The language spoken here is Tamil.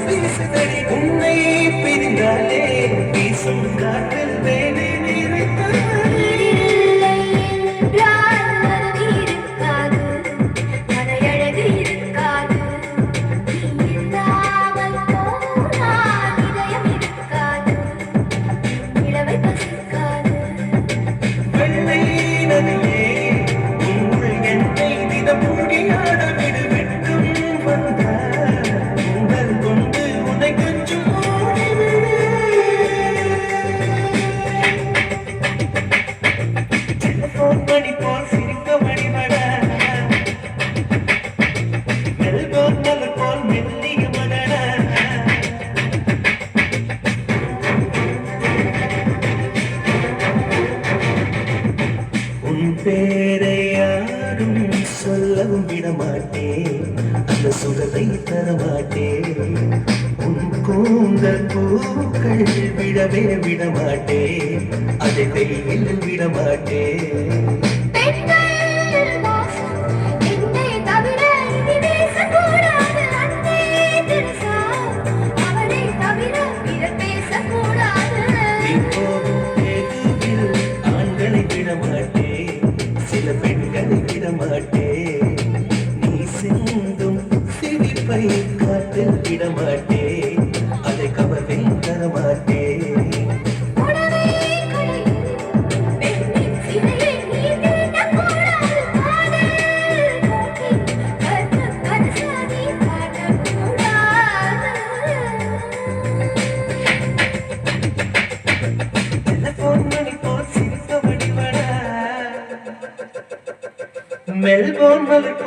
வீசுதடி உன்னை பிரிந்தாலே வீசும் காற்றில் வேலை நிறைத்தது வெள்ளை நதியே உங்கள் என்னை தினம் மூழ்கியாட விடு வெட்டும் வந்த உங்கள் கொண்டு உன்னை கொஞ்சம் டெலிபோன் மணி போல் சிரிக்க மணிமட மெல்போன் மலர் போல் மெல்லிய மதட உன் பேரை யாரும் சொல்லவும் விடமாட்டேன் அந்த சுகத்தை தரமாட்டேன் உன் கூந்தல் பூக்கள் விடவே விடமாட்டேன் அதை கையில் விடமாட்டேன் நீ போகும் தெருவில் ஆண்களை விடமாட்டேன் சில பெண்களை விடமாட்டேன் நீ சிந்தும் சிரிப்பை காட்டில் விடமாட்டேன் அதை கவலை தரமாட்டேன் டெலிபோன் மணி போல் சிரிக்க வடிவட மெல்போன் மலர்